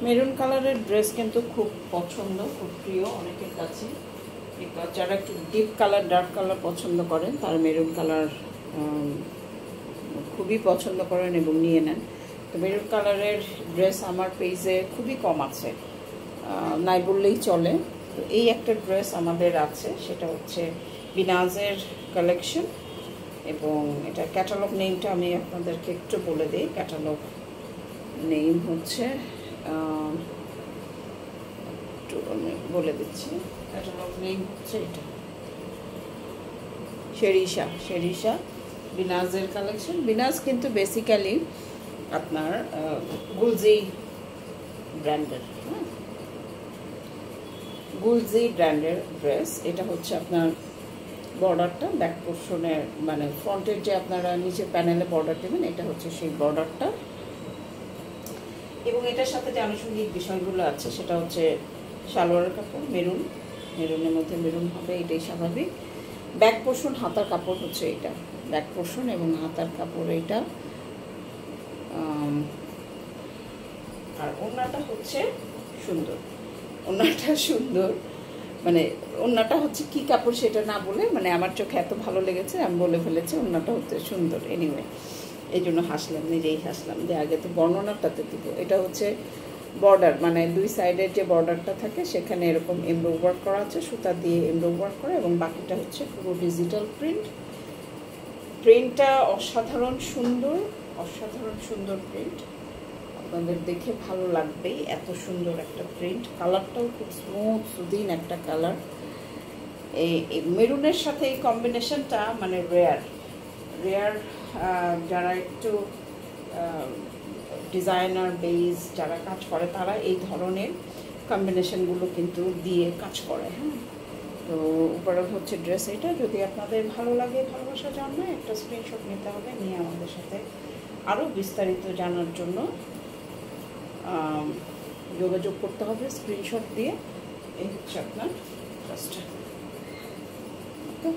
Maroon কালারের dress কিন্তু খুব পছন্দ, খুব প্রিয় অনেকের কাছে। যারা একটু ডিপ কালার, ডার্ক কালার পছন্দ করেন তারা মেরুন কালার খুবই পছন্দ করেন এবং নিয়ে নেন। তো মেরুন কালারের ড্রেস আমার পেজে খুবই কম আছে, নাই বললেই চলে। তো এই একটা ড্রেস আমাদের আছে, সেটা হচ্ছে বিনাজের কালেকশন, এবং এটা ক্যাটালগ নেমটা আমি আপনাদেরকে একটু বলে দিই। ক্যাটালগ নেম হচ্ছে, একটু আমি বলে দিচ্ছি, ক্যাটালগ নেম হচ্ছে এটা শেরিশা বিনাজের কালেকশন। বিনাজ কিন্তু বেসিক্যালি আপনার গুলজি ব্র্যান্ডের, হ্যাঁ, গুলজি ব্র্যান্ডের ড্রেস। এটা হচ্ছে আপনার বর্ডারটা, ব্যাক পোর্শনের মানে ফ্রন্টের যে আপনারা নিচে প্যানেলে বর্ডার দেবেন, এটা হচ্ছে সেই বর্ডারটা। এবং এটার সাথে যে আনুষঙ্গিক বিষয়গুলো আছে সেটা হচ্ছে সালোয়ারের কাপড় মেরুনের মধ্যে মেরুন হবে, এটাই স্বাভাবিক। ব্যাক পোর্শন, হাতার কাপড় হচ্ছে এটা, ব্যাক পোর্শন এবং হাতার কাপড় এইটা। আর ওড়নাটা হচ্ছে সুন্দর, ওড়নাটা সুন্দর, মানে ওড়নাটা হচ্ছে কি কাপড় সেটা না বলে, মানে আমার চোখে এত ভালো লেগেছে আমি বলে ফেলেছি ওড়নাটা হচ্ছে সুন্দর। এনিওয়ে, এই জন্য হাসলাম, নিজেই হাসলাম যে আগে তো বর্ণনাটাতে দিব। এটা হচ্ছে বর্ডার, মানে দুই সাইডের যে বর্ডারটা থাকে সেখানে এরকম এমব্রয়ডারি ওয়ার্ক করা আছে, সুতা দিয়ে এমব্রয়ডারি ওয়ার্ক করা, এবং বাকিটা হচ্ছে পুরো ডিজিটাল প্রিন্ট। প্রিন্টটা অসাধারণ সুন্দর, অসাধারণ সুন্দর প্রিন্ট, আপনাদের দেখে ভালো লাগবেই। এত সুন্দর একটা প্রিন্ট, কালারটাও খুব স্মুথ সুদিন একটা কালার। এই মেরুনের সাথে এই কম্বিনেশনটা মানে রেয়ার। যারা একটু ডিজাইনার বেস যারা কাজ করে তারা এই ধরনের কম্বিনেশনগুলো কিন্তু দিয়ে কাজ করে, হ্যাঁ। তো উপরে হচ্ছে ড্রেস এটা। যদি আপনাদের ভালো লাগে, ভালোবাসা জন্মায়, একটা স্ক্রিনশট নিতে হবে, নিয়ে আমাদের সাথে আরও বিস্তারিত জানার জন্য যোগাযোগ করতে হবে স্ক্রিনশট দিয়ে। এই হচ্ছে আপনার ড্রেসটা। ওকে।